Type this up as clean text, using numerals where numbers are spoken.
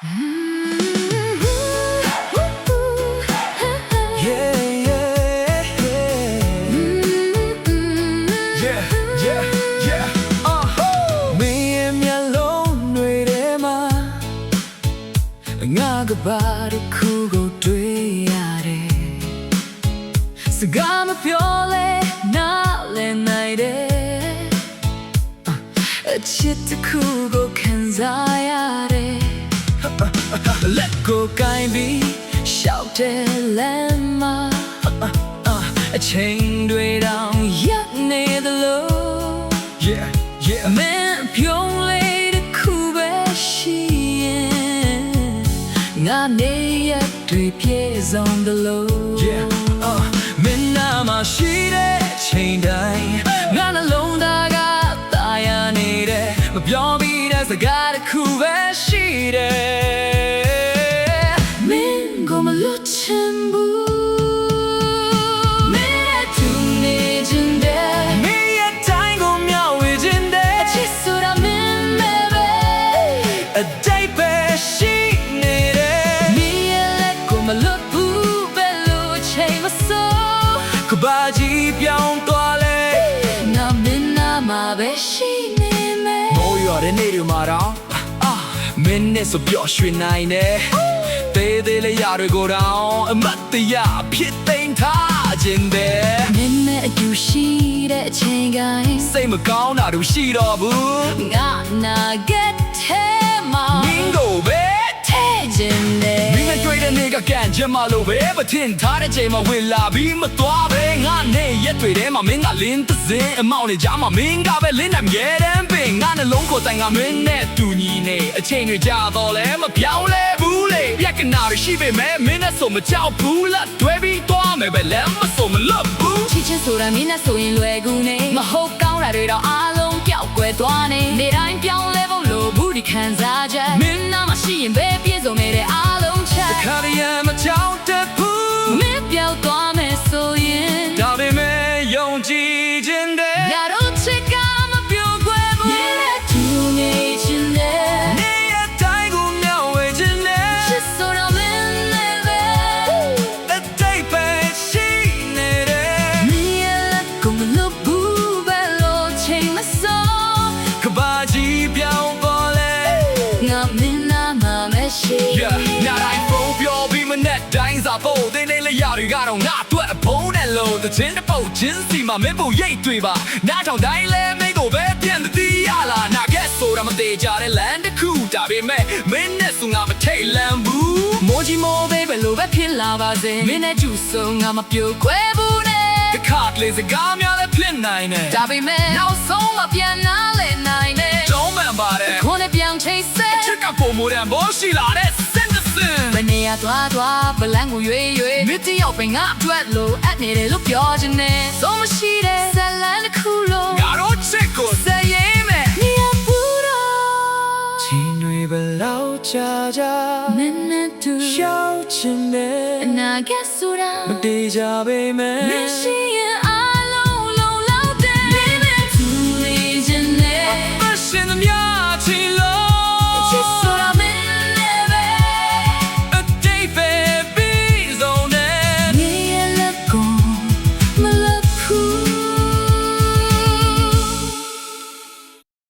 ကဘာတခုကိုတွေ့ရတယ်စကားမပြောလဲနားလည်နိုင်တယ်အချစ်တခုကိုခံစားရတယ် Let go ကိုင်းပြီးရှောက်တဲ့လမ်းမှာအချိန်တွေတောင်ရပ်နေသလို မင်းပြုံးလေးတခုပဲရှိငါနေရတွေပြေဆုံးသလိုမင်းနာမရှိတဲ့ချိန်တိုင်းငါနှလုံးသားကတာယာနေတယ်မပြောပြီးတဲ့စကားတစ်ခုပဲရှိတယ်မင်းကိုမလွတ်ချင်ဘူးမင်းရဲ့သူနေခြင်းတဲ့မင်းရဲ့တိုင်းကိုမျှဝေခြင်းတဲ့အချစ်ဆိုတာမင်းမဲ့ပဲအတိတ်ပဲရှိကဘာကြီးပြောင်းသွားလဲငါမင်းနာမှာပဲရှိနေမယ်မိုးရွာတဲ့နေ့တွေမှာတော့မင်းနဲ့ဆိုပျော်ရွှင်နိုင်တယ်သေးသေးလေးရတွေကိုတော့အမတ်တရားဖြစ်သိမ်းထားခြင်းတယ်မင်းနဲ့အတူရှိတဲ့အချိန်တိုင်းစိတ်မကောင်းတာတို့ရှိတော့ဘူးငါနာကက်ထဲမှာမင်းကိုပဲထဲခြင်းတယ်မင်းနဲ့တွေ့တဲ့နေ့ကကန်ချင်မလို့ပဲမထင်ထားတဲ့ချိန်မှာဝင်လာပြီးမသွားပဲငါနဲ့ရက်တွေထဲမှာမင်းကလင်းသစင်းအမောင်းနဲ့ကြားမှာမင်းကပဲလင်းနိုင်ရဲတဲ့ပင်ငါနှလုံးကိုတိုင်ကမင်းနဲ့တူညီနေအချိန်တွေကြာတော့လဲမပြောင်းလဲဘူးလေပြက်ကနာရရှိပေမဲ့မင်းနဲ့ဆိုမကြောက်ဘူးလားတွေ့ပြီးသွားမယ်ပဲလဲမဆိုမလွတ်ဘူးချစ်ချစ်ဆိုတာမင်းနဲ့ဆိုရင်လွယ်ကူနေမဟုတ်ကောင်းတာတွေတော့အားလုံးပျောက်ကွယ်သွားနေနေတိုင်းပြောင်းလဲဖို့လိုဘူးဒီခံစားချက်မင်းနာမရှိရင်ပဲပြည့်စုံနေတဲ့အားလုံးချက်ခါရမကြောက်တတ်ဘူးမင်းပြောက်သွားမယ်ဆိုရင်ဒါပေမဲ့ယုံကြည်ခြင်းတဲ့ငါတို့ချစ်ကမပြောင်းကွယ်ဘူးရဲ့သူနေခြင်းတဲ့နေရတိုင်းကိုမျှဝေခြင်းတဲ့ချစ်ဆိုတော့မင်းနဲ့ပဲအတိတ်ပဲရှိနေတယ်မင်းရဲ့လက်ကိုမလွတ်ဘူးပဲလို့ချိန်မစောကဘာကြီးပြောင်းပေါ်လဲငါမင်းနာမှာမရှိနာတိုင်းဖုန်းပြောပြီးမနဲ့တိုင်းစာဖို့တင်းလေးလေးရတွေကတော့ငါအတွက်အဖုံးနဲ့လို့တဲ့ချင်းတစ်ပုတ်ချင်းစီမှာမင်းပုံရိတ်တွေပါနားထောင်တိုင်းလဲမင်းကိုပဲပြန်တည်ရလားနာကဲဆိုတာမသေးကြတဲ့လမ်းတစ်ခုဒါပေမဲ့မင်းနဲ့ဆိုငါမထိတ်လန့်ဘူးမိုးကြီးမိုးသေးပဲလို့ပဲဖြစ်လာပါစေမင်းနဲ့ကျူဆုံးငါမပြုတ်ခွဲဘူးနဲ့တခါကလေးစကားများလည်းဖြစ်နိုင်တယ်ဒါပေမဲ့နောက်ဆုံးမပြန်နားလဲနိုင်တယ်တုံးမှန်ပါတယ်ခွန်းနဲ့ပြောင်းချိတ်ဆက်ချစ်ကပုံမူတဲ့ဘောရှိလာတဲ့ဘယ်နေရသွားဗလန်ကိုရွေမစ်တယောက်ပင်ငါအတွက်လို့အပ်နေတယ်လို့ပြောချင်တယ်ဆုံးမရှိတဲ့ဇလန်တစ်ခုလုံးငါတို့ချစ်ကိုစရေးမယ်နေရဘူးတော့ချင်းတွေဘလောက်ကြာမင်းနဲ့တူရှောက်ချင်တယ်အနာကဆိုတာမတေးကြပေမဲ့မရှိရ